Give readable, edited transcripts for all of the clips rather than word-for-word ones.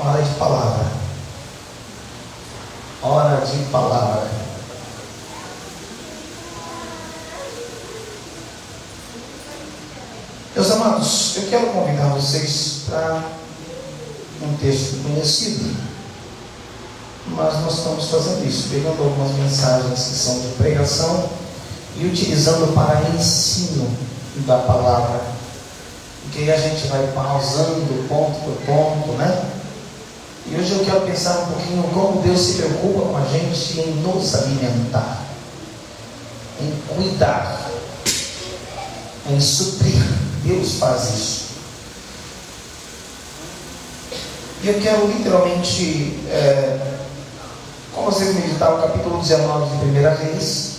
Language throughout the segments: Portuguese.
Hora de palavra. Hora de palavra. Meus amados, eu quero convidar vocês para um texto conhecido, mas nós estamos fazendo isso, pegando algumas mensagens que são de pregação e utilizando para ensino da palavra, porque aí a gente vai pausando ponto por ponto, né? E hoje eu quero pensar um pouquinho como Deus se preocupa com a gente em nos alimentar, em cuidar, em suprir. Deus faz isso. E eu quero literalmente, como vocês meditaram, o capítulo 19 de 1 Reis,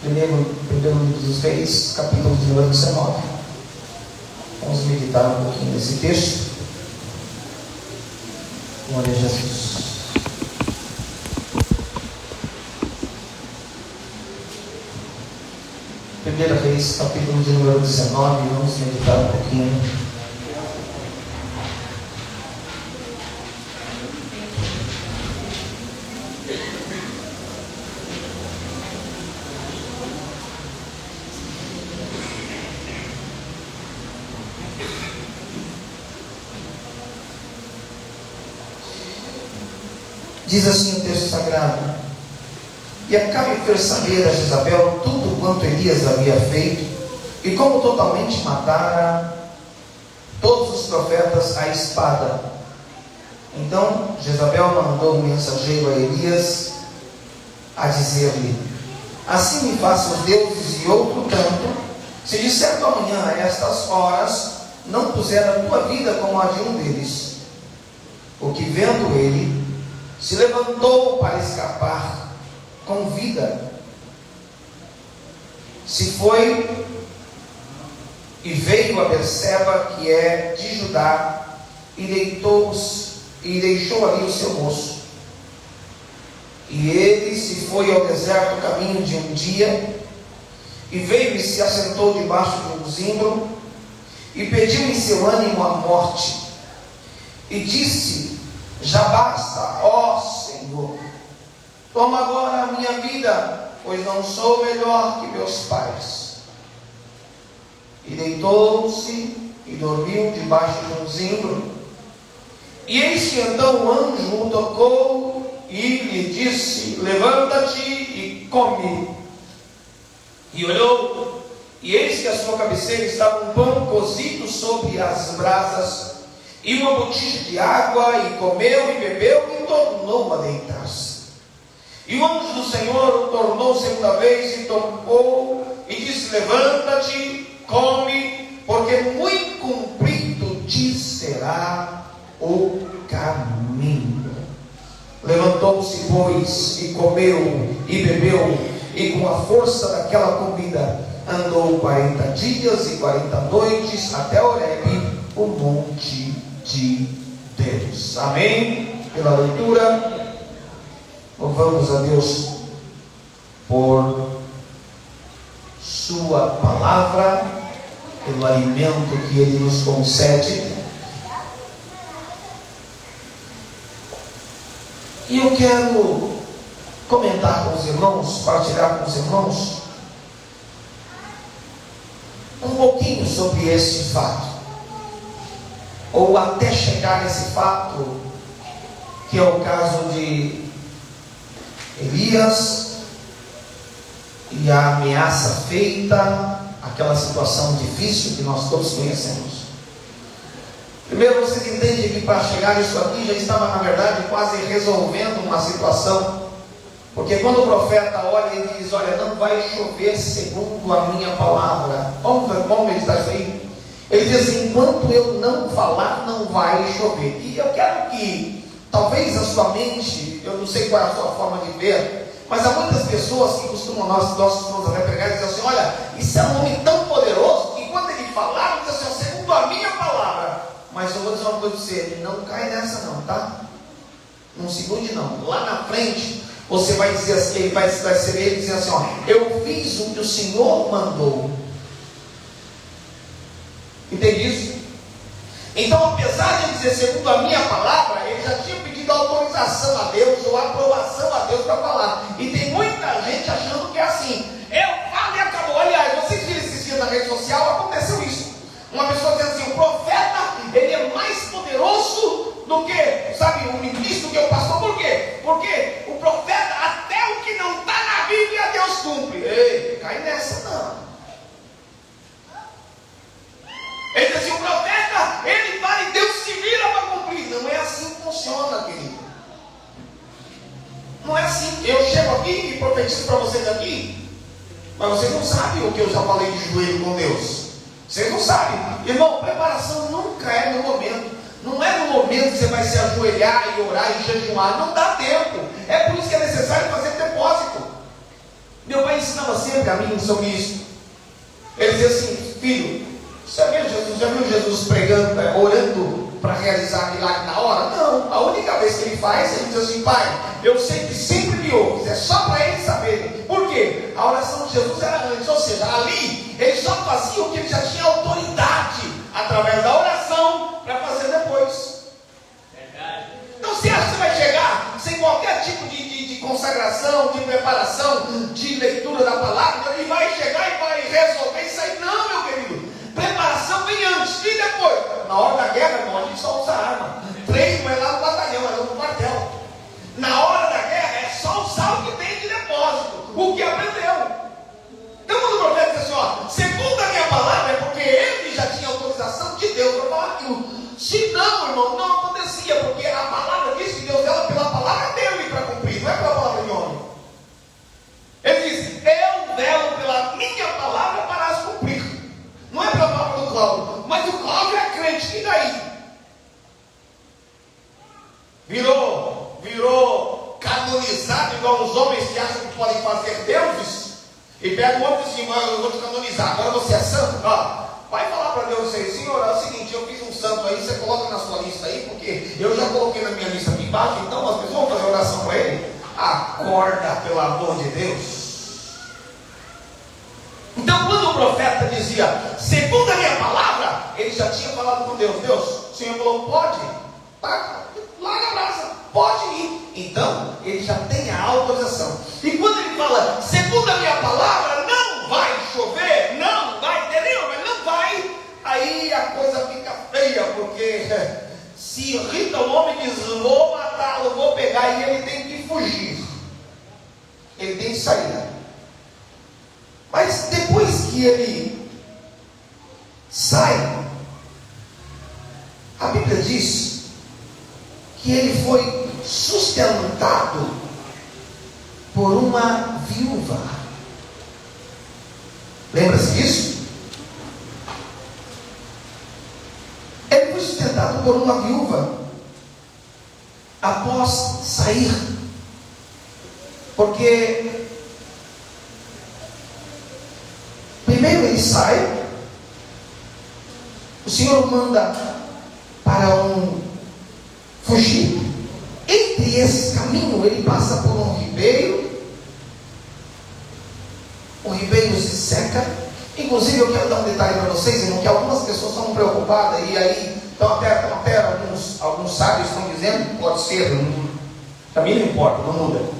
primeiro livro dos Reis, capítulo de número 19. Vamos meditar um pouquinho nesse texto. Glória a Jesus. Primeira Reis, capítulo de número 19, vamos meditar um pouquinho. Diz assim o texto sagrado: E Acabe fez saber a Jezabel tudo quanto Elias havia feito, e como totalmente matara todos os profetas à espada. Então Jezabel mandou um mensageiro a Elias a dizer-lhe: Assim me façam os deuses e outro tanto, se de certo amanhã a estas horas não puser a tua vida como a de um deles. O que vendo ele, se levantou para escapar com vida. Se foi e veio a Berseba, que é de Judá, e deixou ali o seu moço. E ele se foi ao deserto caminho de um dia, e veio e se assentou debaixo de um zimbro, e pediu em seu ânimo a morte, e disse: Já basta, ó Senhor, toma agora a minha vida, pois não sou melhor que meus pais. E deitou-se e dormiu debaixo de um zimbro. E eis que então o anjo o tocou e lhe disse: Levanta-te e come. E olhou, e eis que à sua cabeceira estava um pão cozido sobre as brasas, e uma botija de água, e comeu e bebeu, e tornou a deitar-se. E o anjo do Senhor o tornou segunda vez, e tocou, e disse: Levanta-te, come, porque muito comprido te será o caminho. Levantou-se, pois, e comeu, e bebeu, e com a força daquela comida, andou 40 dias e 40 noites, até Horebe, o monte de Deus. Amém? Pela leitura, louvamos a Deus por sua palavra, pelo alimento que Ele nos concede. E eu quero comentar com os irmãos, partilhar com os irmãos um pouquinho sobre esse fato, ou até chegar nesse fato, que é o caso de Elias e a ameaça feita, aquela situação difícil que nós todos conhecemos. Primeiro, vocês entendem que para chegar isso aqui já estava, na verdade, quase resolvendo uma situação, porque quando o profeta olha e diz: Olha, não vai chover segundo a minha palavra. Vamos meditar isso aí? Ele diz: enquanto eu não falar, não vai chover. E eu quero que, talvez a sua mente, eu não sei qual é a sua forma de ver, mas há muitas pessoas que costumam, nós costumamos até pregar e dizer assim: olha, isso é um nome tão poderoso, que quando ele falar, ele diz assim: segundo a minha palavra. Mas eu vou dizer uma coisa para você: não cai nessa não, tá? Não se ilude não. Lá na frente, você vai dizer assim, ele vai receber ele dizendo assim: ó, eu fiz o que o Senhor mandou. Entende isso? Então, apesar de dizer segundo a minha palavra, ele já do que, sabe, o ministro, do que o pastor. Por quê? Porque o profeta, até o que não está na Bíblia, Deus cumpre. Ei, cai nessa não. Ele diz assim, o profeta, ele fala e Deus se vira para cumprir. Não é assim que funciona, querido. Não é assim. Eu chego aqui e profetizo para vocês aqui, mas vocês não sabem o que eu já falei de joelho com Deus. Vocês não sabem. Irmão, preparação nunca é no momento. Não é no momento que você vai se ajoelhar e orar e jejuar. Não dá tempo. É por isso que é necessário fazer depósito. Meu pai ensinava sempre a mim sobre isso. Ele dizia assim, filho, já viu Jesus pregando, orando para realizar milagre na hora? Não, a única vez que ele faz, ele diz assim, pai, eu sei que sempre me ouves, é só para ele saber. Por quê? A oração de Jesus era antes, ou seja, ali, ele só fazia o que ele já tinha autoridade, através da oração, para fazer depois. Então você acha que você vai chegar sem qualquer tipo de consagração, de preparação, de leitura da palavra, e vai chegar e vai resolver isso aí? Não, meu querido. Preparação vem antes e depois. Na hora da guerra, irmão, a gente só usa arma. Treino é lá no batalhão, é lá no quartel. Na hora da guerra é só usar o que tem de depósito, o que aprendeu. Então quando o profeta diz assim, ó, segundo a minha palavra, é porque ele já tinha autorização de Deus para falar aquilo. Se não, irmão, não acontecia, porque a palavra diz que Deus dela pela palavra dele para cumprir, não é pela palavra de homem. Ele diz, eu velo pela minha palavra para as cumprir. Não é pela palavra do Cláudio, mas o Cláudio é crente, e daí? Virou canonizado igual os homens que acham que podem fazer deuses, e pega o outro e diz assim, eu vou te canonizar, agora você é santo? Vai falar para Deus aí, Senhor, é o seguinte, eu fiz um santo aí, você coloca na sua lista aí, porque eu já coloquei na minha lista aqui embaixo, então as pessoas vão fazer oração para ele. Acorda, pelo amor de Deus. Então quando o profeta dizia, segundo a minha palavra, ele já tinha falado com Deus. Deus, o Senhor falou, pode, tá, lá na brasa, pode ir. Então ele já tem a autorização. E quando ele fala, segundo a minha palavra, não vai chover, não vai ter nenhuma, mas não vai, aí a coisa fica feia, porque se irrita o homem e diz, vou matá-lo, vou pegar, e ele tem que fugir, ele tem que sair. Mas depois que ele sai, a Bíblia diz que ele foi sustentado por uma viúva. Lembra-se disso? Ele foi sustentado por uma viúva após sair, porque primeiro ele sai, o Senhor manda para fugir. Entre esse caminho ele passa por um ribeiro, o ribeiro se seca. Inclusive eu quero dar um detalhe para vocês, irmão, que algumas pessoas estão preocupadas, e aí estão até alguns sábios estão dizendo, pode ser, para mim não importa, não muda,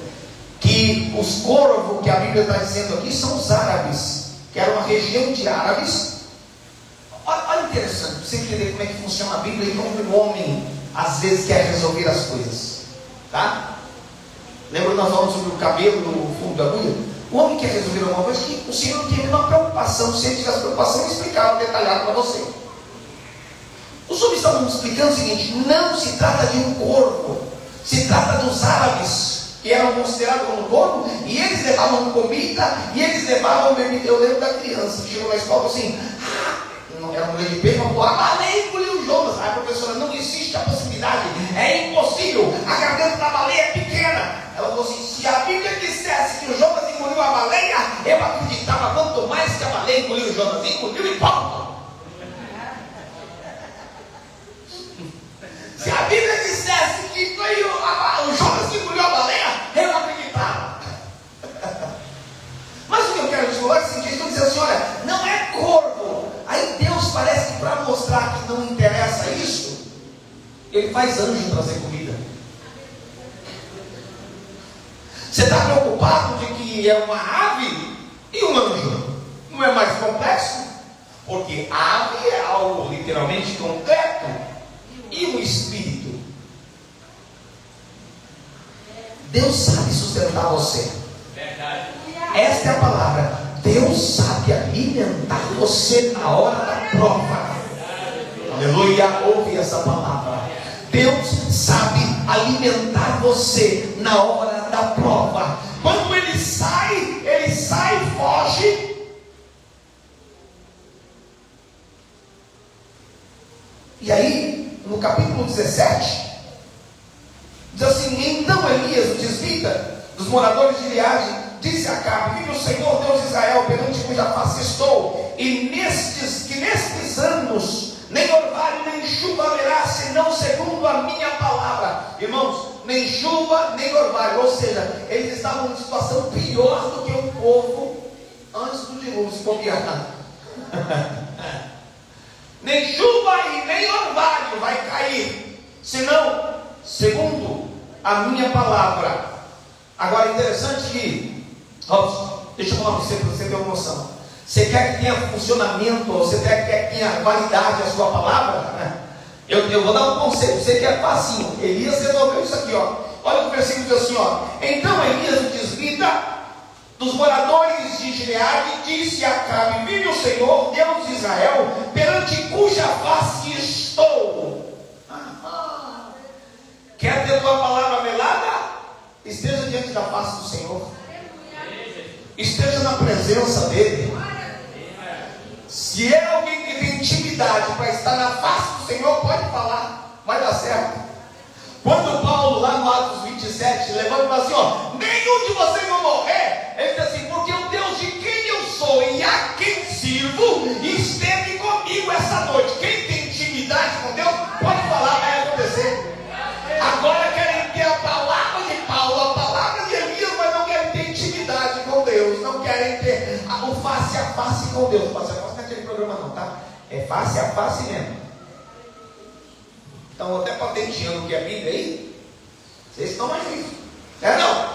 que os corvos que a Bíblia está dizendo aqui são os árabes, que era uma região de árabes. Olha interessante, para você entender como é que funciona a Bíblia e como o homem às vezes quer resolver as coisas, tá? Lembra que nós falamos sobre o cabelo no fundo da agulha? O homem quer resolver alguma coisa que o Senhor não tem uma preocupação. Se ele tivesse preocupação, ele explicava detalhado para você. Os homens estavam explicando o seguinte: não se trata de um corvo, se trata dos árabes, que eram considerados como corvo, e eles levavam comida, e eles levavam bebida. Eu lembro da criança que chegou na escola assim, não era um leite de peito, mas a baleia engoliu o Jonas. Aí a professora, não existe a possibilidade, é impossível, a garganta da baleia é pequena. Ela falou assim, se a Bíblia dissesse que o Jonas engoliu a baleia, eu acreditava quanto mais que a baleia engoliu o Jonas, engoliu e ponto. Se a Bíblia dissesse que foi o Jonas que engoliu a baleia, eu acreditava. Mas o que eu quero te falar é o seguinte: eles estão dizendo assim, olha, não é corvo. Aí Deus parece que, para mostrar que não interessa isso, ele faz anjo trazer comida. Você está preocupado de que é uma ave e um anjo? Não é mais complexo? Porque ave é algo literalmente concreto, e um espírito Deus sabe sustentar você. Verdade. Esta é a palavra. Deus sabe alimentar você na hora da prova. Aleluia, ouve essa palavra. Deus sabe alimentar você na hora da prova. Quando ele sai e foge. E aí, no capítulo 17, diz assim: então Elias, o tisbita, dos moradores de Gileade, disse a Acabe: vive o Senhor Deus de Israel, perante cuja face estou, e nestes anos nem orvalho nem chuva haverá, senão segundo a minha palavra. Irmãos, nem chuva nem orvalho, ou seja, eles estavam em situação pior do que o povo antes do dilúvio, se bobear. Nem chuva e nem orvalho vai cair, senão segundo a minha palavra. Agora é interessante que, deixa eu falar para você ter uma noção. Você quer que tenha funcionamento, você quer que tenha validade a sua palavra? Eu vou dar um conselho, você que é facinho. Elias resolveu isso aqui, ó. Olha o versículo diz assim, ó: então Elias, o tisbita, dos moradores de Gileade, disse a Acabe: vive o Senhor Deus de Israel, perante cuja face estou. Quer ter tua palavra velada? Esteja diante da face do Senhor, esteja na presença dele. Se é alguém que tem intimidade para estar na face do Senhor, pode falar, vai dar certo. Quando Paulo, lá no Atos 27, levanta e fala assim, ó: nenhum de vocês vão morrer, ele diz assim: porque o Deus de quem eu sou e a quem sirvo esteve comigo essa noite. Quem tem intimidade com Deus pode falar, vai acontecer. Agora querem ter a palavra de Paulo, a palavra de Elias, mas não querem ter intimidade com Deus, não querem ter o face a face com Deus. Face a face não é aquele programa não, tá? É face a face mesmo. Então até patenteando o que é Bíblia aí, vocês estão mais isso. É não?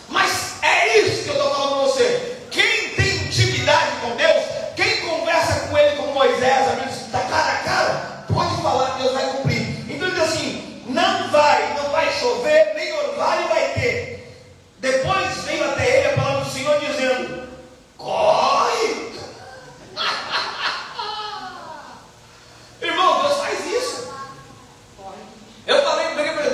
Mas é isso que eu estou falando para você. Quem tem intimidade com Deus, quem conversa com Ele como Moisés, amigos, da cara a cara, pode falar, Deus vai cumprir. Então ele diz assim: não vai chover, nem orvalho vai ter. Depois veio até ele a palavra do Senhor dizendo: corre. Irmão, Deus faz isso. Eu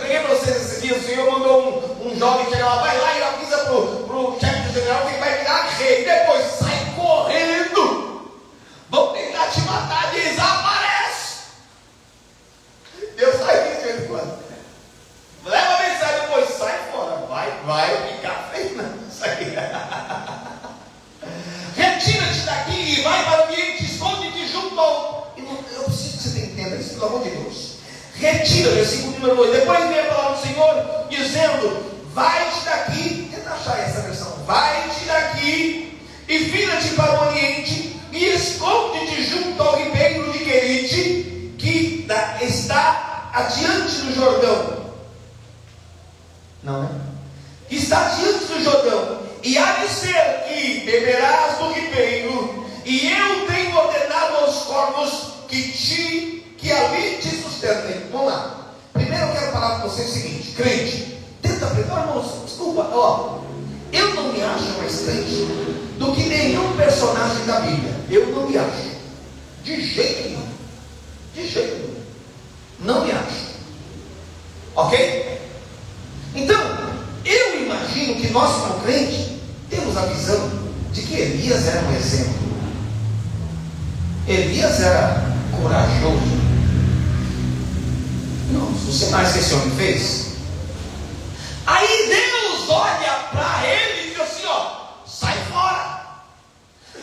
peguei para vocês esses dias. O Senhor mandou um jovem chegar lá, vai lá e avisa para o chefe do general que vai virar rei. Depois sai correndo, vão tentar te matar, desaparece. Deus faz isso de vez em quando. Leva a mensagem, depois sai fora. Vai ficar feio, não. Isso aí. Retira-te daqui e vai para o ambiente, esconde-te junto ao. Eu preciso que você entenda isso, pelo amor de Deus. Retira, versículo número 2. Depois veio a palavra do Senhor dizendo: vai-te daqui. Tenta achar essa versão. Vai-te daqui e vira-te para o oriente e esconde-te junto ao ribeiro de Querite, que está adiante do Jordão. Não é? Que está diante do Jordão. E há de ser que beberás do ribeiro, e eu tenho ordenado aos corvos que ali te sustentem. Vamos lá. Primeiro eu quero falar com você o seguinte: crente, tenta aprender, irmãos, desculpa, eu não me acho mais crente do que nenhum personagem da Bíblia. Eu não me acho. De jeito nenhum. De jeito nenhum. Não me acho. Ok? Então, eu imagino que nós, como crentes, temos a visão de que Elias era um exemplo. Elias era corajoso. Não, os sinais que esse homem fez. Aí Deus olha para ele e diz assim, ó: sai fora,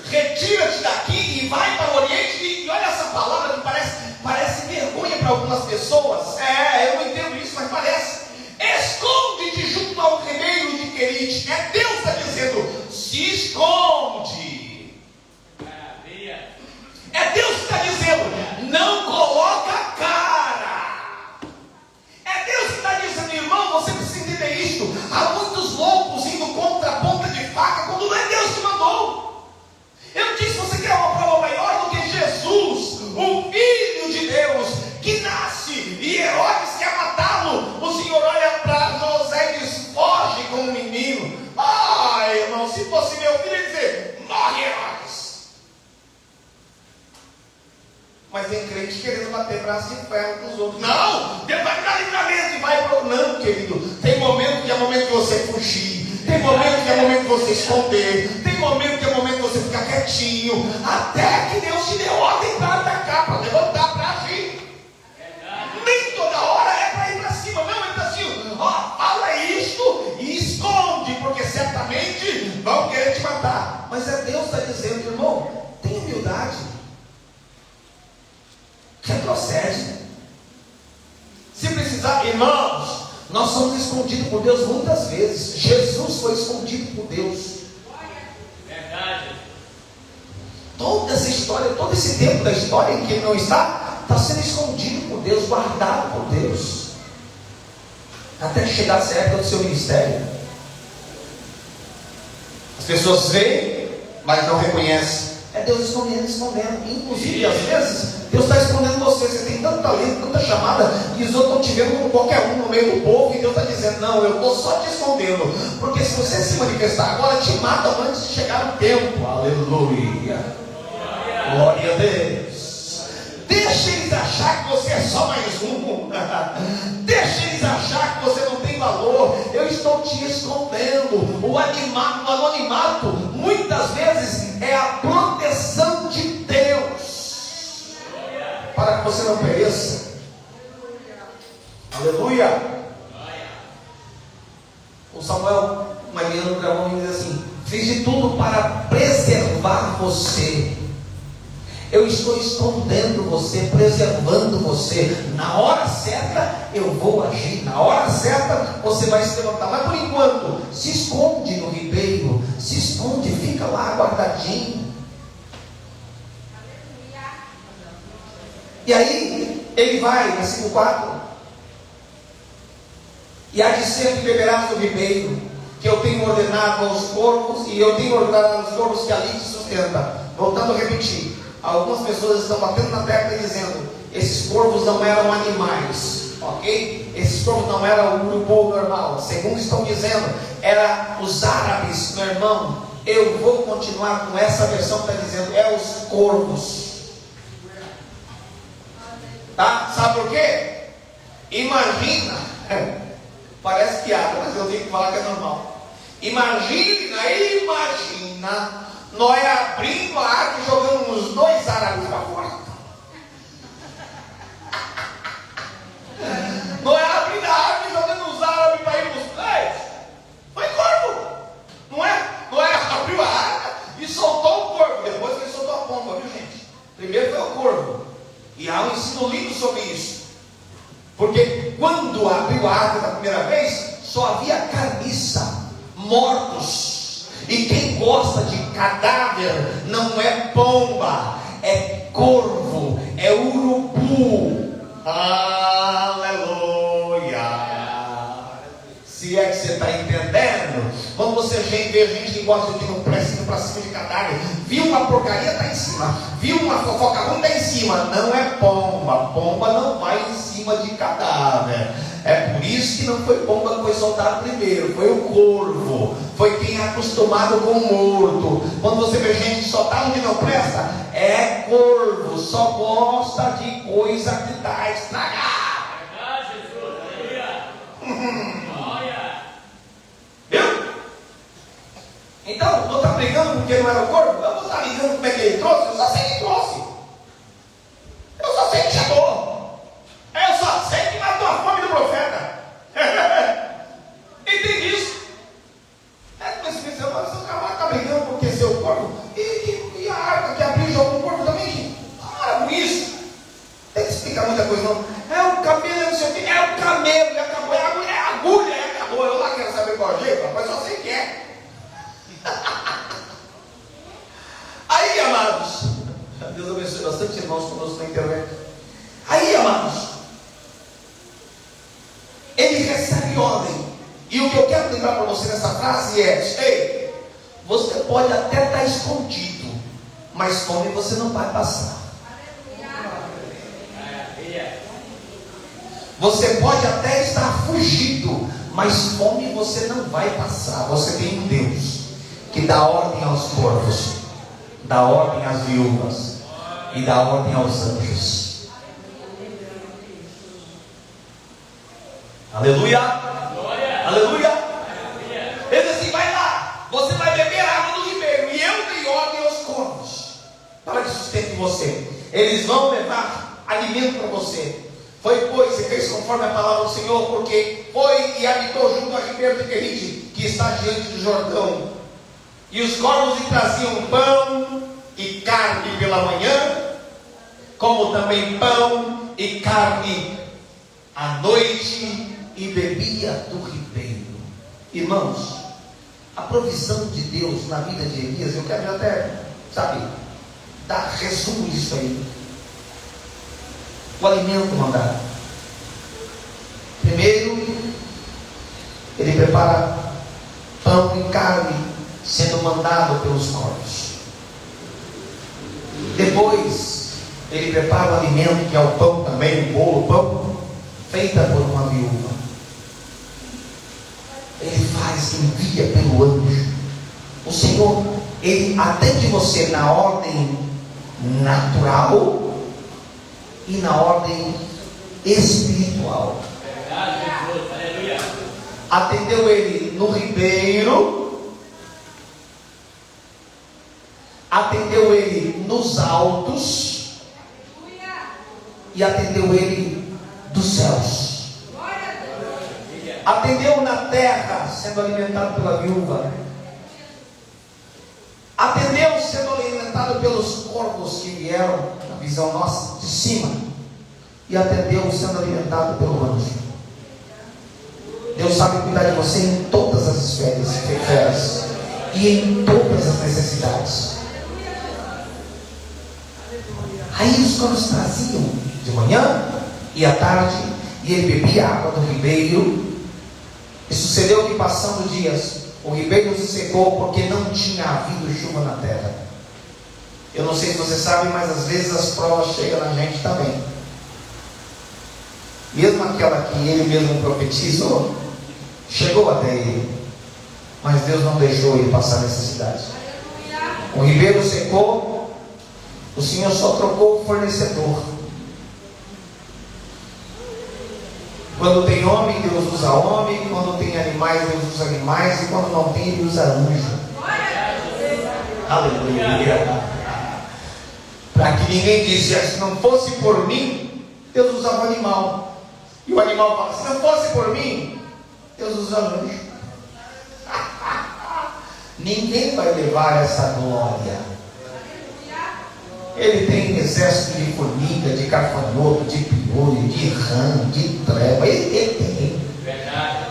retira-te daqui e vai para o Oriente. E olha essa palavra que parece vergonha para algumas pessoas. Eu não entendo isso, mas parece. Esconde-te junto ao ribeiro de Querite. Deus está dizendo: se esconde. Deus que está dizendo: não coloca a cara. Deus que está dizendo: irmão, você precisa entender isto. Há muitos loucos indo contra a ponta de faca quando não é Deus que mandou. Eu disse: você quer uma prova maior do que Jesus, o Filho de Deus, que nasce e Herodes quer matá-lo? O Senhor olha para José e diz: foge com braço de ferro com os outros. Não, Deus vai dar livramento e vai pro... Não, querido, tem momento que é momento de você fugir, tem momento que é momento de você esconder, tem momento que é momento de você ficar quietinho, até que Deus te dê ordem para atacar, para levantar, para agir. Nem toda hora é para ir para cima, não, é para cima. Ó, fala isto e esconde, porque certamente vão querer te matar. Mas é Deus que está dizendo, irmão, tem humildade, retrocede. Se precisar, irmãos, nós somos escondidos por Deus muitas vezes. Jesus foi escondido por Deus. Verdade. Toda essa história, todo esse tempo da história em que ele não está sendo escondido por Deus, guardado por Deus, até chegar a época do seu ministério. As pessoas veem, mas não reconhecem. É Deus escondendo. Inclusive, às vezes, Deus está escondendo você. Você tem tanto talento, tanta chamada, e os outros estão te vendo como qualquer um no meio do povo, e Deus está dizendo, não, eu estou só te escondendo, porque se você se manifestar agora, te matam antes de chegar no tempo. Aleluia. Glória a Deus. Deixa eles achar que você é só mais um. Deixa eles achar que você não tem valor. Eu estou te escondendo. O anonimato muitas vezes é a proteção de Deus, para que você não pereça. Aleluia. O Samuel Mariano gravou e diz assim: fiz de tudo para preservar você. Eu estou escondendo você, preservando você. Na hora certa eu vou agir. Na hora certa você vai se levantar. Mas por enquanto, se esconde no ribeiro. Se esconde, fica lá guardadinho. E aí, ele vai, versículo 4. E há de ser que beberás do ribeiro, que eu tenho ordenado aos corvos, e eu tenho ordenado aos corvos que ali te sustenta. Voltando a repetir. Algumas pessoas estão batendo na tecla e dizendo: esses corvos não eram animais, ok? Esses corvos não eram o grupo normal. Segundo estão dizendo, eram os árabes. Meu irmão, eu vou continuar com essa versão que está dizendo, é os corvos. Tá? Sabe por quê? Imagina, parece piada, mas eu tenho que falar que é normal. Imagina Noé abrindo a arca e jogando uns 2 árabes para fora. Noé abrindo a arca e jogando os árabes para ir buscar. Foi corvo, não é? Noé abriu a arca e soltou o corvo. Depois que ele soltou a pomba, viu, gente? Primeiro foi o corvo. E há um ensino lindo sobre isso. Porque quando abriu a arca da primeira vez, só havia carniça, mortos. E quem gosta de cadáver não é pomba, é corvo, é urubu. Aleluia. Se é que você está entendendo, quando você vê gente que gosta de ir no precinho para cima de cadáver, viu uma porcaria, está em cima, viu uma fofoca ruim, está em cima. Não é pomba, pomba não vai em cima de cadáver. É por isso que não foi pomba que foi soltado primeiro, foi o corvo, foi quem é acostumado com o morto. Quando você vê gente soltar onde não presta, é corvo, só gosta de coisa que está estragada. Viu? Então, não está brigando porque não era o corvo? Eu não estou ligando como é que ele trouxe, eu só sei que trouxe. Eu só sei que chegou. Eu só sei que matou a fome do profeta. Entende isso? Mas você pensa, mas o cara está brigando porque seu corpo. E a arca que abriu e jogou o corpo também, gente? Para com isso. Tem que explicar muita coisa, não. É o camelo, não sei o que. É o camelo, e acabou. É a agulha, e acabou. Eu lá quero saber qual é o jeito, mas só sei que é. Aí, amados, Deus abençoe bastante irmãos conosco na internet. Aí, amados, ele recebe ordem. E o que eu quero lembrar para você nessa frase é: ei, você pode até estar escondido, mas fome você não vai passar. Você pode até estar fugido, mas fome você não vai passar. Você tem um Deus que dá ordem aos corvos, dá ordem às viúvas e dá ordem aos anjos. Aleluia. Glória. Aleluia. Aleluia. Ele disse assim: vai lá, você vai beber água do ribeiro, e eu dei ordem aos corvos para que sustentem você. Eles vão levar alimento para você. Foi, pois, e fez conforme a palavra do Senhor, porque foi e habitou junto ao ribeiro de Querite, que está diante do Jordão. E os corvos lhe traziam pão e carne pela manhã, como também pão e carne à noite, e bebia do ribeiro. Irmãos, a provisão de Deus na vida de Elias, eu quero até, dar resumo disso aí. O alimento mandado. Primeiro, ele prepara pão e carne, sendo mandado pelos corvos. Depois, ele prepara o alimento, que é o pão também, o bolo, pão, feita por uma viúva. Ele faz, envia pelo anjo. O Senhor, Ele atende você na ordem natural e na ordem espiritual. Verdade, Jesus. Aleluia. Atendeu ele no ribeiro, atendeu ele nos altos e atendeu ele dos céus. Atendeu na terra, sendo alimentado pela viúva. Atendeu sendo alimentado pelos corvos que vieram, na visão nossa, de cima. E atendeu sendo alimentado pelo anjo. Deus sabe cuidar de você em todas as esferas e em todas as necessidades. Aí os corvos traziam de manhã e à tarde, e ele bebia a água do ribeiro. E sucedeu que, passando dias, o ribeiro se secou, porque não tinha havido chuva na terra. Eu não sei se você sabe, mas às vezes as provas chegam na gente também. Mesmo aquela que ele mesmo profetizou, chegou até ele, mas Deus não deixou ele passar necessidade. O ribeiro secou, o Senhor só trocou o fornecedor. Quando tem homem, Deus usa homem. Quando tem animais, Deus usa animais. E quando não tem, Ele usa anjo. Aleluia. Para que ninguém dissesse: se não fosse por mim, Deus usava o animal. E o animal fala: se não fosse por mim, Deus usa anjo. Ninguém vai levar essa glória. Ele tem exército de formiga, de gafanhoto, de piolho, de rã, de treva. Ele tem. Verdade.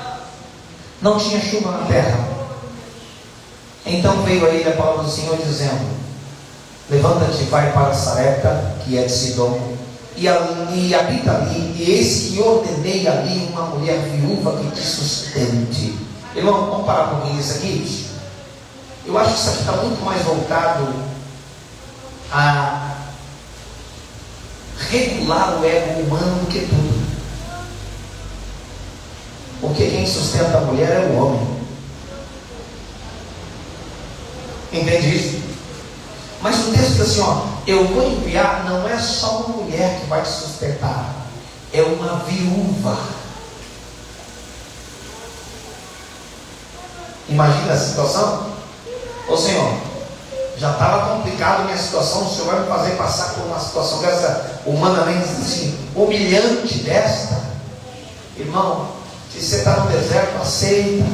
Não tinha chuva na terra. Então veio a ele a palavra do Senhor dizendo: levanta-te e vai para Sarepta, que é de Sidom, e habita ali, e eis que ordenei ali uma mulher viúva que te sustente. Irmão, vamos parar um pouquinho isso aqui? Eu acho que isso aqui está muito mais voltado a regular o ego humano do que tudo. Porque quem sustenta a mulher é o homem. Entende isso? Mas o texto diz assim, eu vou enviar, não é só uma mulher que vai te sustentar, é uma viúva. Imagina a situação. Ô Senhor, já estava complicado a minha situação, o Senhor vai me fazer passar por uma situação dessa, humanamente assim, humilhante desta. Irmão, se você está no deserto, aceita.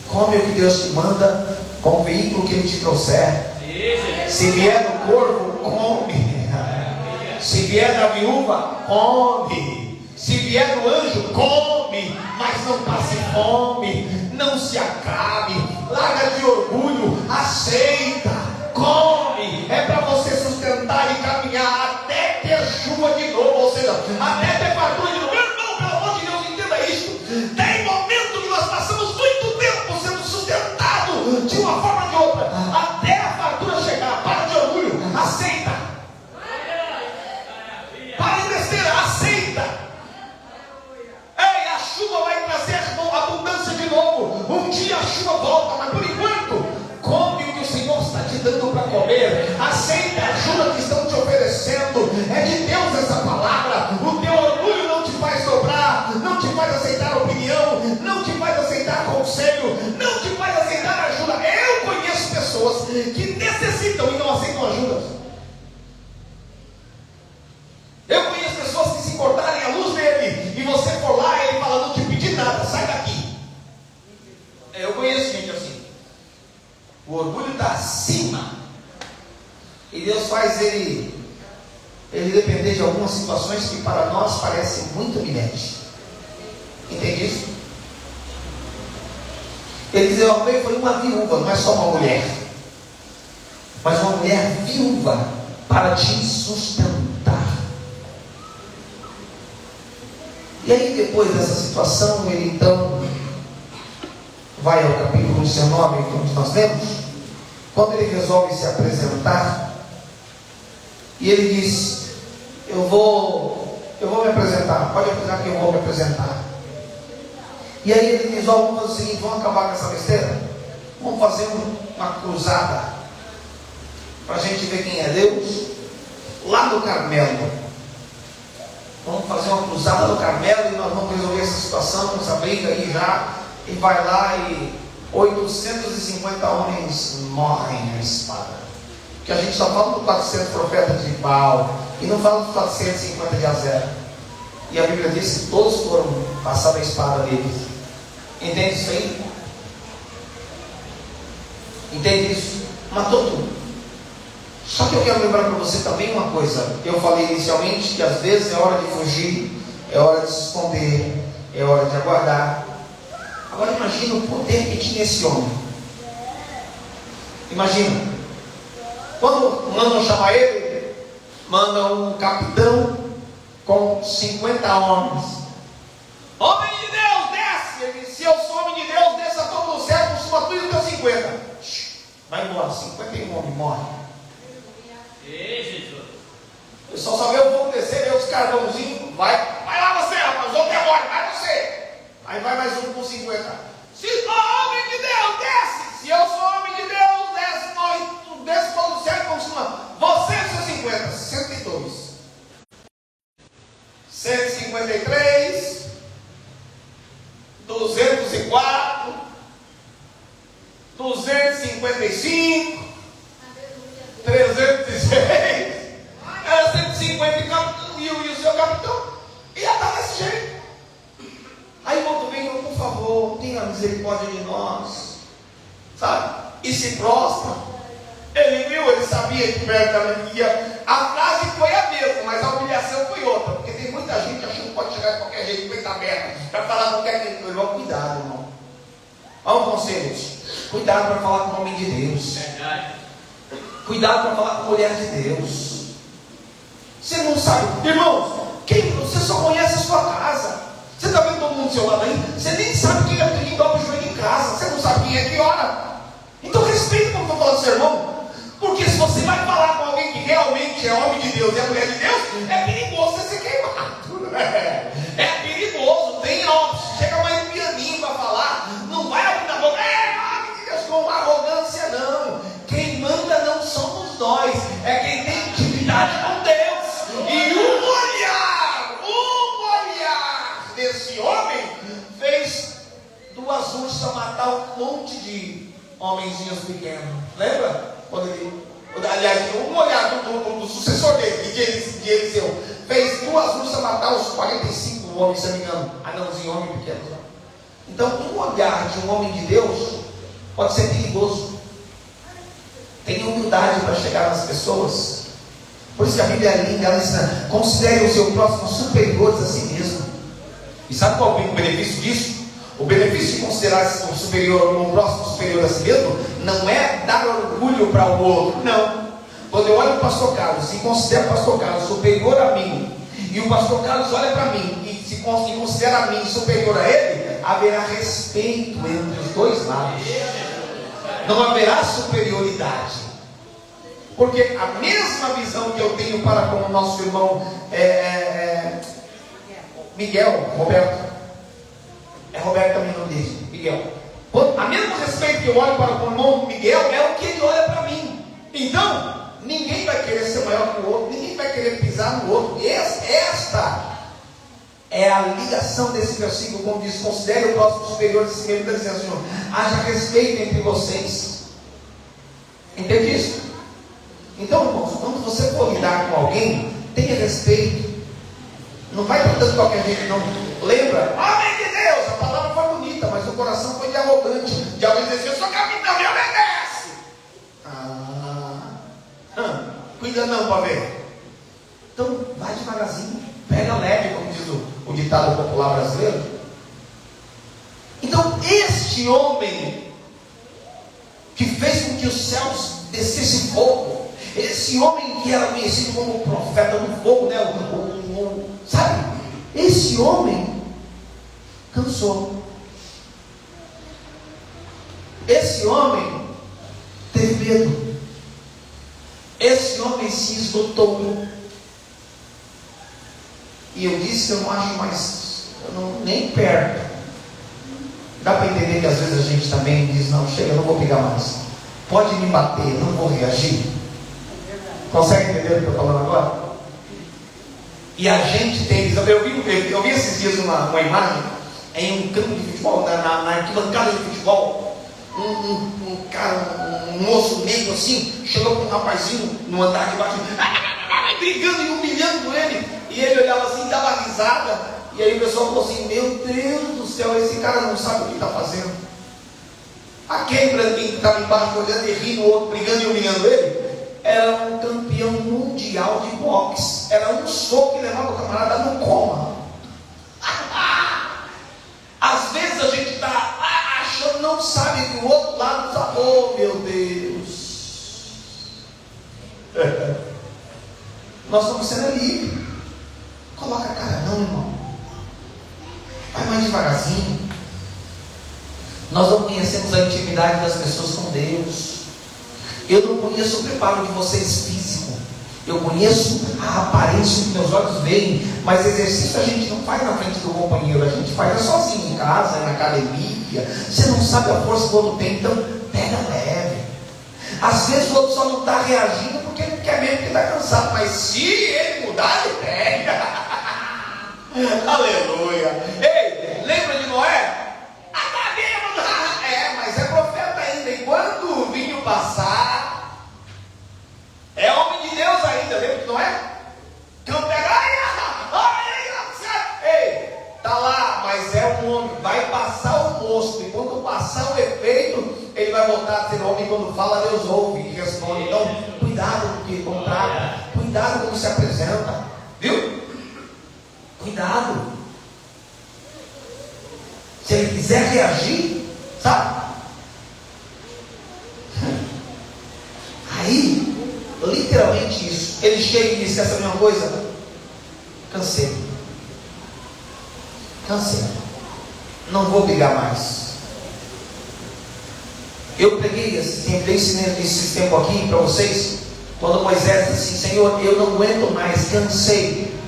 Come o que Deus te manda, com o veículo que Ele te trouxer. Se vier do corvo, come. Se vier da viúva, come. Se vier do anjo, come. Mas não passe fome, não se acabe. Larga de orgulho, aceita, come. É para você sustentar e caminhar até ter chuva de novo, ou seja, até ter fartura de novo. Meu irmão, pelo amor de Deus, entenda isto. Tem momento que nós passamos muito tempo sendo sustentado de uma forma ou de outra, até a fartura chegar. Para de orgulho, aceita. Para de besteira, aceita. Ei, a chuva vai trazer abundância de novo. Um dia a chuva volta, mas por enquanto, come o que o Senhor está te dando para comer. Aceita a ajuda que estão te oferecendo. É de Deus essa palavra. O teu orgulho não te faz dobrar, não te faz aceitar nada, sai daqui. Eu conheço gente assim. O orgulho está acima. E Deus faz ele depender de algumas situações que para nós parecem muito humilhantes. Entende isso? Ele diz: eu foi uma viúva, não é só uma mulher, mas uma mulher viúva para te sustentar. E aí, depois dessa situação, ele então vai ao capítulo 19, onde nós lemos, quando ele resolve se apresentar, e ele diz: eu vou me apresentar, pode apresentar que eu vou me apresentar. E aí ele diz: vamos fazer o seguinte, vamos acabar com essa besteira, vamos fazer uma cruzada, para a gente ver quem é Deus, lá no Carmelo. Vamos fazer uma cruzada no Carmelo e nós vamos resolver essa situação, essa briga aí já. E vai lá e 850 homens morrem na espada. Porque a gente só fala dos 400 profetas de Baal e não fala dos 450 de Azera. E a Bíblia diz que todos foram passar a espada deles. Entende isso aí? Entende isso? Matou tudo. Só que eu quero lembrar para você também uma coisa. Eu falei inicialmente que às vezes é hora de fugir, é hora de se esconder, é hora de aguardar. Agora imagina o poder que tinha esse homem. Imagina, quando mandam chamar ele, mandam um capitão com 50 homens. Homem de Deus, desce! Ele disse: se eu sou homem de Deus, desça todo o céu, consuma tudo e os teus 50. Vai embora, 51 homens morrem. Jesus. O pessoal só vê o fogo descer, vê os carvãozinhos, vai lá você, rapaz, os outros demora, vai você. Aí vai mais um com 50. Se sou homem de Deus, desce. Se eu sou homem de Deus, desce, nós, desce todo o céu e consuma. Você e seus 50, 102. 153, 204, 255, 306, era 150 e o seu capitão ia estar desse jeito. Aí o outro vem: por favor, tenha misericórdia de nós, sabe? E se prostra. Ele viu, ele sabia que perto ia. A frase foi a mesma, mas a humilhação foi outra, porque tem muita gente achando que pode chegar de qualquer jeito, peito aberto, para falar qualquer coisa. Irmão, cuidado, irmão. Olha um conselho: cuidado para falar com o homem de Deus. Verdade. Cuidado para falar com a mulher de Deus. Você não sabe, irmãos, você só conhece a sua casa. Você está vendo todo mundo do seu lado aí? Você nem sabe quem é que dobra o joelho em casa. Você não sabe quem é que ora. Então respeita como eu estou falando do seu irmão. Porque se você vai falar com alguém que realmente é homem de Deus e é mulher de Deus, é perigoso você ser queimado. É perigoso. Tem chega mais um pianinho para falar. Não vai abrir na boca: homem de Deus, com arrogância, não. Quem manda não somos nós, é quem tem intimidade com Deus. E um olhar desse homem fez 2 ursas matar um monte de homenzinhos pequenos. Lembra? Quando ele, aliás, um olhar do sucessor dele, de Eliseu, fez 2 ursas matar os 45 homens, se não me engano, anãozinho, homem pequeno. Então, um olhar de um homem de Deus pode ser perigoso. Tenha humildade para chegar nas pessoas. Por isso que a Bíblia é linda, ela ensina: considere o seu próximo superiores a si mesmo. E sabe qual é o benefício disso? O benefício de considerar o próximo superior a si mesmo não é dar orgulho para o outro, não. Quando eu olho para o pastor Carlos e considero o pastor Carlos superior a mim, e o pastor Carlos olha para mim e considera a mim superior a ele, haverá respeito entre os dois lados. Não haverá superioridade. Porque a mesma visão que eu tenho para com o nosso irmão Miguel, Roberto. É Roberto também o nome dele, Miguel. A mesmo respeito que eu olho para o irmão Miguel, é o que ele olha para mim. Então, ninguém vai querer ser maior que o outro, ninguém vai querer pisar no outro. Esta é a ligação desse versículo, como diz: considere o próximo superior de si mesmo. Está dizendo: Senhor, haja respeito entre vocês. Entende isso? Então, irmãos, quando você for lidar com alguém, tenha respeito. Não vai tratando de qualquer jeito, não. Lembra? Homem de Deus, a palavra diga não para ver. Então, vai devagarzinho, pega leve, como diz o ditado popular brasileiro. Então, este homem que fez com que os céus descessem fogo, esse homem que era conhecido como o profeta do fogo, né? Sabe? Esse homem cansou. Esse homem teve medo. Esse homem se esgotou. E eu disse que eu não acho mais, nem perto. Dá para entender que às vezes a gente também diz, não, chega, eu não vou pegar mais. Pode me bater, eu não vou reagir. Consegue entender o que eu estou falando agora? E a gente tem, eu vi esses dias uma imagem em um campo de futebol, na arquibancada de futebol, um cara, um moço negro assim, chegou com um rapazinho no andar de baixo, brigando e humilhando ele, e ele olhava assim, dava risada, e aí o pessoal falou assim, meu Deus do céu, esse cara não sabe o que está fazendo. Aquele branquinho que estava embaixo olhando e rindo, o outro brigando e humilhando ele, era um campeão mundial de boxe. Era um soco que levava o camarada no coma. Às vezes a gente está achando, não sabe que o outro lado está, oh meu Deus. Nós estamos sendo livres. Coloca a cara não, irmão. Vai mais devagarzinho. Nós não conhecemos a intimidade das pessoas com Deus. Eu não conheço o preparo de vocês físico. Eu conheço a aparência que meus olhos veem. Mas exercício a gente não faz na frente do companheiro. A gente faz sozinho em casa, na academia. Você não sabe a força que o outro tem. Então pega leve. Às vezes o outro só não está reagindo porque ele quer mesmo que está cansado. Mas se ele mudar, ele pega. Aleluia. Ei, lembra de Noé? Mas é profeta ainda. E quando o vinho passar, é homem de Deus ainda. Lembra de Noé? Então pega, ei, tá lá, mas é um homem. Vai passar o mosto. E quando passar o efeito, ele vai voltar a ser homem. Quando fala, Deus ouve e responde. Então, cuidado com o que contrata. Cuidado como se apresenta. Viu? Cuidado. Se ele quiser reagir, sabe? Aí, literalmente isso. Ele chega e diz: quer saber uma coisa? Cansei. Não vou brigar mais. Eu preguei esse tempo aqui para vocês, quando Moisés disse assim: Senhor, eu não aguento mais, cansei.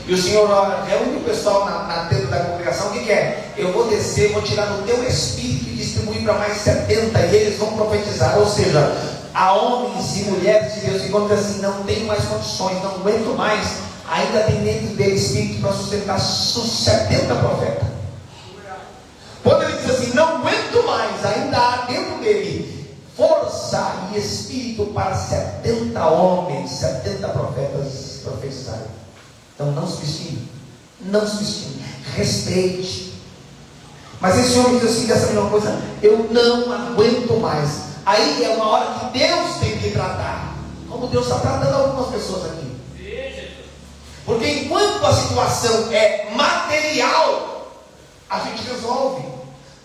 E o Senhor reúne o pessoal na tenda da congregação. O que é? Eu vou descer, vou tirar do teu espírito e distribuir para mais 70, e eles vão profetizar. Ou seja, há homens e mulheres de Deus que vão dizer assim: não tenho mais condições, não aguento mais. Ainda tem dentro dele espírito para sustentar 70 profetas. Quando ele diz assim: não aguento mais, ainda há dentro dele força e espírito para 70 homens, 70 profetas profetizarem. Então não subestime, respeite. Mas esse homem diz assim, dessa mesma coisa: eu não aguento mais. Aí é uma hora que Deus tem que tratar, como Deus está tratando algumas pessoas aqui. Porque enquanto a situação é material, a gente resolve.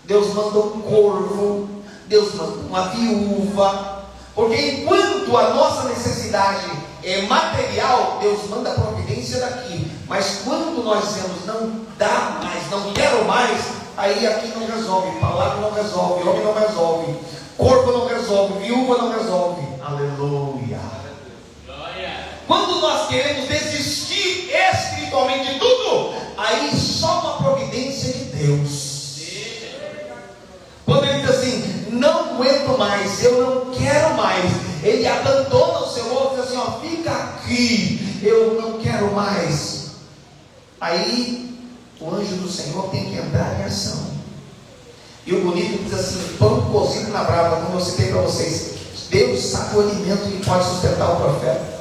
Deus manda um corvo, Deus manda uma viúva. Porque enquanto a nossa necessidade é material, Deus manda a providência daqui. Mas quando nós dizemos não dá mais, não quero mais, aí aqui não resolve, palavra não resolve, homem não resolve, corpo não resolve, viúva não resolve. Aleluia. Quando nós queremos desistir espiritualmente de tudo, aí só uma providência de Deus. Quando ele diz assim: não aguento mais, eu não quero mais, ele abandona o seu ovo e diz assim: ó, fica aqui, eu não quero mais. Aí o anjo do Senhor tem que entrar em ação. E o bonito diz assim: pão cozido na brava, como eu citei para vocês, Deus sabe o alimento que pode sustentar o profeta.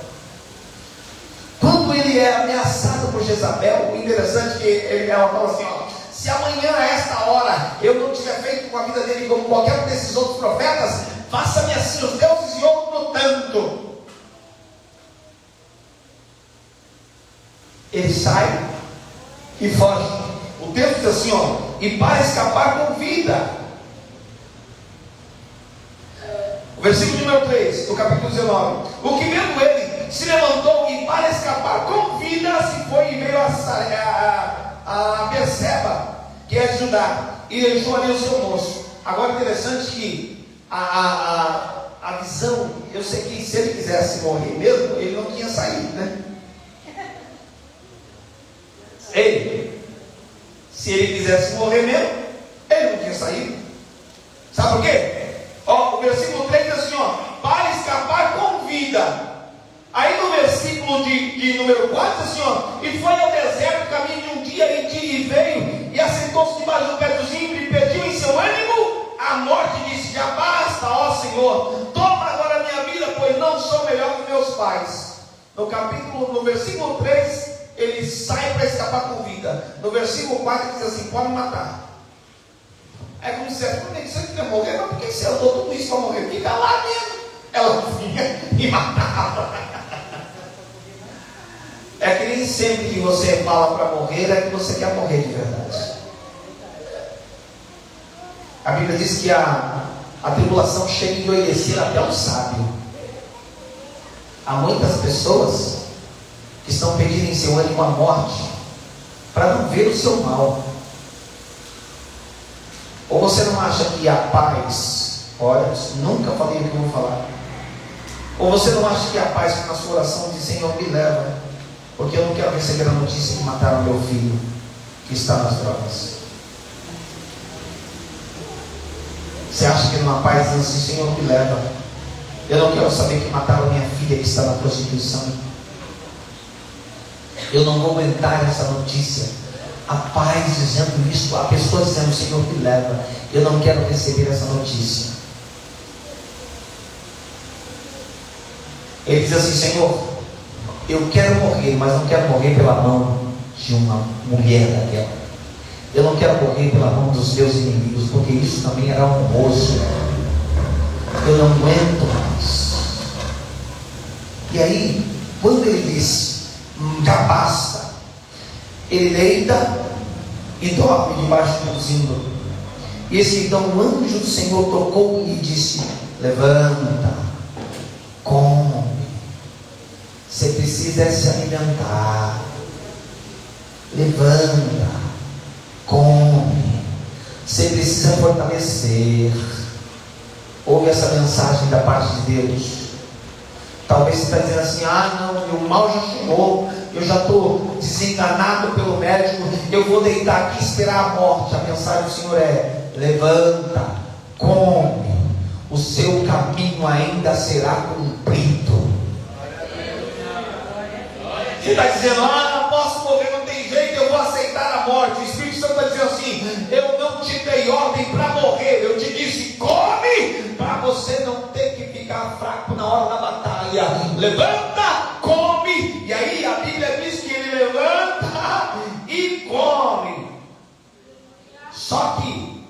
Quando ele é ameaçado por Jezabel, o interessante é que ela fala assim: ó, se amanhã a esta hora eu não tiver feito com a vida dele como qualquer um desses outros profetas, faça-me assim os deuses e outro tanto. ele sai e foge. O texto diz assim, ó, e para escapar com vida. O versículo número 3, do capítulo 19. O que vendo ele, se levantou e para escapar com vida se foi e veio a Berseba, que é de Judá, e deixou ali o seu moço. Agora interessante que a visão, eu sei que se ele quisesse morrer mesmo, ele não tinha saído, né? Se ele quisesse morrer mesmo, ele não tinha saído. Sabe por quê? Ó, o versículo 3 diz assim, ó, para escapar com vida. Aí no versículo de número 4 diz assim, ó, e foi ao deserto caminho de um dia e veio e assentou-se debaixo do pé do zimbro e pediu em seu ânimo a morte e disse, já basta, ó Senhor, toma agora a minha vida, pois não sou melhor que meus pais. No versículo 3, ele sai para escapar com vida. No versículo 4 ele diz assim, pode matar. É como se você queria morrer, mas por que você andou tudo isso para morrer? Fica lá mesmo. Ela vinha e matava. É que nem sempre que você fala para morrer, é que você quer morrer de verdade. A Bíblia diz que a tribulação chega a endoidecer até o sábio. Há muitas pessoas que estão pedindo em seu ânimo a morte para não ver o seu mal. Ou você não acha que a paz, olha, nunca falei o que eu vou falar. Ou você não acha que a paz que na sua oração diz, Senhor, me leva, porque eu não quero receber a notícia que mataram meu filho, que está nas drogas. Você acha que numa paz diz assim, Senhor, me leva, eu não quero saber que mataram minha filha que está na prostituição. Eu não vou aguentar essa notícia. A paz dizendo isso, a pessoa dizendo, Senhor, me leva, eu não quero receber essa notícia. Ele diz assim, Senhor, eu quero morrer, mas não quero morrer pela mão de uma mulher daquela. Eu não quero morrer pela mão dos meus inimigos, porque isso também era honroso. Eu não aguento mais. E aí, quando ele diz, já basta, ele deita e dorme debaixo do zimbro. E então o anjo do Senhor tocou e disse, levanta, come. Você precisa se alimentar. Levanta, come. Você precisa fortalecer. Ouve essa mensagem da parte de Deus. Talvez você está dizendo assim, não, o mal já chegou, eu já estou desenganado pelo médico, eu vou deitar aqui e esperar a morte. A mensagem do Senhor é, levanta, come, o seu caminho ainda será cumprido. Você está dizendo, não posso morrer, não tem jeito, eu vou aceitar a morte. O Espírito Santo está dizendo assim, eu não te dei ordem para morrer, eu te disse, come, para você não ter que ficar fraco na hora da batalha. Levanta, come. E aí a Bíblia diz que ele levanta e come. Só que,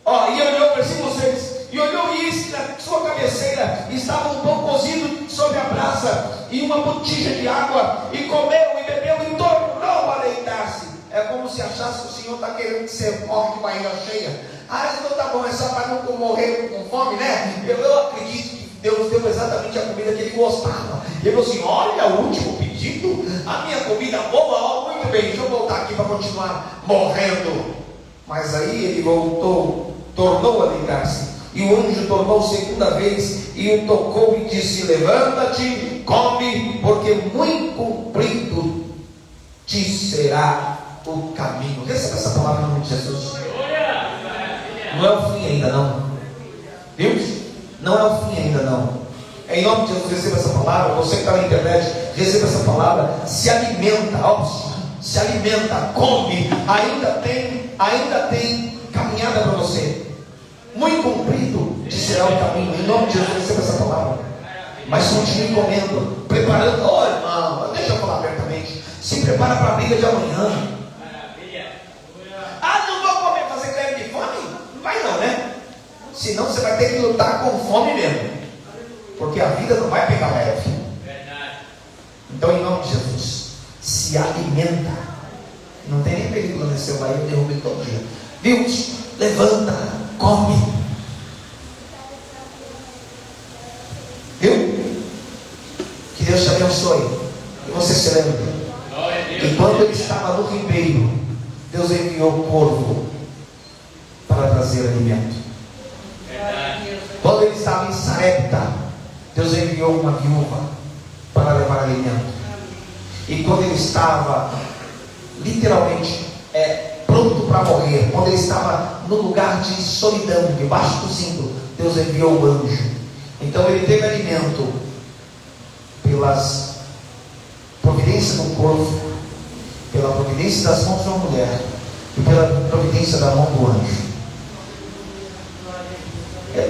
e olhou, versículo 6, e olhou e eis que na sua cabeceira estava um pão cozido sobre a brasa e uma botija de água, e comeu e bebeu e tornou a deitar-se. É como se achasse que o Senhor está querendo que você morre de barriga cheia. Então tá bom, é só para não morrer com fome, né? Eu acredito que Deus deu exatamente a comida que ele gostava. Ele falou assim, olha o último pedido, a minha comida boa, muito bem, deixa eu voltar aqui para continuar morrendo. Mas aí ele voltou, tornou a deitar-se. E o anjo tornou segunda vez e o tocou e disse, levanta-te, come, porque muito comprido te será o caminho. Receba essa palavra no nome de Jesus. Não é o fim ainda não. Viu? Não é o fim ainda não. Em nome de Jesus, receba essa palavra. Você que está na internet, receba essa palavra. Se alimenta, se alimenta, come. Ainda tem caminhada para você. Muito comprido te será o caminho. Em nome de Jesus, receba essa palavra. Mas continue comendo, preparando. Irmão, deixa eu falar abertamente. Se prepara para a briga de amanhã. Não vou comer, fazer creme de fome? Não vai não, né? Senão você vai ter que lutar com fome mesmo. Porque a vida não vai pegar leve. Então, em nome de Jesus, se alimenta. Não tem nem película nesse seu bairro, eu derrubo ele todo dia. Viu? Levanta, come. Viu? Que Deus te abençoe. E você se lembre. Enquanto ele estava no ribeiro, Deus enviou o corvo para trazer alimento. Quando ele estava em Sarepta, Deus enviou uma viúva para levar alimento. E quando ele estava literalmente pronto para morrer, quando ele estava no lugar de solidão, debaixo do cinto, Deus enviou o anjo. Então ele teve alimento pelas providências do corvo, pela providência das mãos de uma mulher e pela providência da mão do anjo.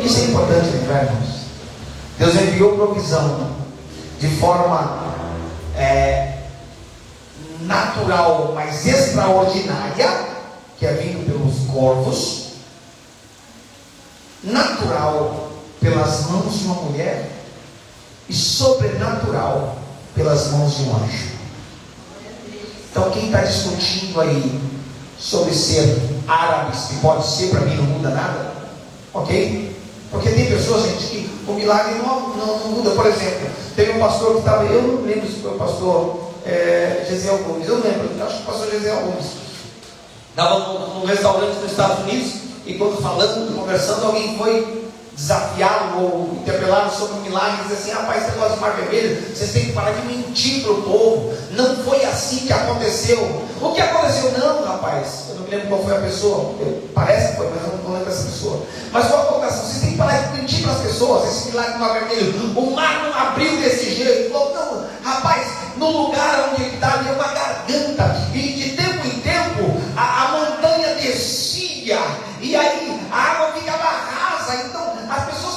Isso é importante lembrar, irmãos. Deus enviou provisão de forma natural, mas extraordinária, que é vindo pelos corvos, natural pelas mãos de uma mulher e sobrenatural pelas mãos de um anjo. Então quem está discutindo aí sobre ser árabes, que pode ser, para mim não muda nada, ok? Porque tem pessoas, gente, que o milagre não muda. Por exemplo, teve um pastor que estava, eu não lembro se foi o pastor Gesiel Gomes, eu não lembro, acho que o pastor Gesiel Gomes estava num restaurante nos Estados Unidos, e quando falando, conversando, alguém foi desafiá-lo ou interpelá-lo sobre o milagre, e dizer assim: rapaz, esse negócio de mar vermelho, vocês têm que parar de mentir para o povo, não foi assim que aconteceu. O que aconteceu? Não, rapaz, eu não me lembro qual foi a pessoa, parece que foi, mas eu não lembro dessa pessoa. Mas qual a colocação? Vocês têm que parar de mentir para as pessoas. Esse milagre do mar vermelho, o mar não abriu desse jeito. Falou: não, rapaz, no lugar onde ele está ali é uma garganta, e de tempo em tempo a montanha descia, e aí a água ficava rasa. Então as pessoas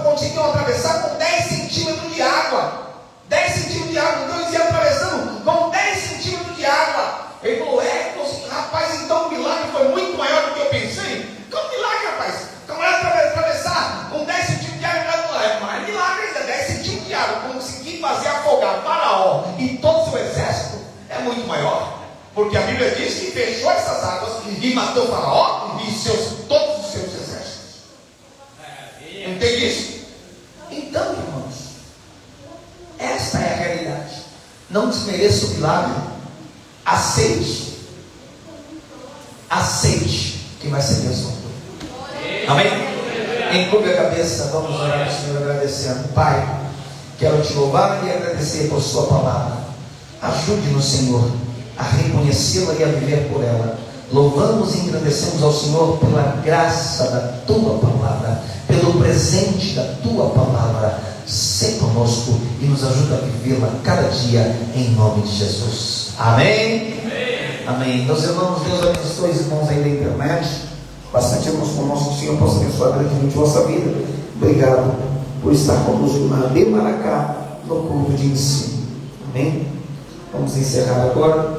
conseguiam atravessar com 10 centímetros de água. 10 centímetros de água. Então eles iam atravessando com 10 centímetros de água. Ele falou: rapaz, então o milagre foi muito maior do que eu pensei. Como milagre, rapaz? Então atravessar com 10 centímetros de água é mais milagre ainda. 10 centímetros de água, conseguir fazer afogar Faraó e todo o seu exército, é muito maior. Porque a Bíblia diz que fechou essas águas e matou Faraó e todos os seus exércitos. Entende isso? Então, irmãos, esta é a realidade. Não desmereça o milagre. Aceite que vai ser abençoado. Amém? Encurve a cabeça, vamos orar ao Senhor agradecendo. Pai, quero te louvar e agradecer por sua palavra. Ajude-nos, Senhor, a reconhecê-la e a viver por ela. Louvamos e engrandecemos ao Senhor pela graça da tua palavra, pelo presente da tua palavra. Sê conosco e nos ajuda a vivê-la cada dia, em nome de Jesus. Amém? Amém. Meus irmãos, Deus abençoe os irmãos aí da internet. Bastante irmãos conosco, o Senhor possa abençoar grandemente a vossa vida. Obrigado por estar conosco na Demaracá, no culto de ensino. Amém? Vamos encerrar agora.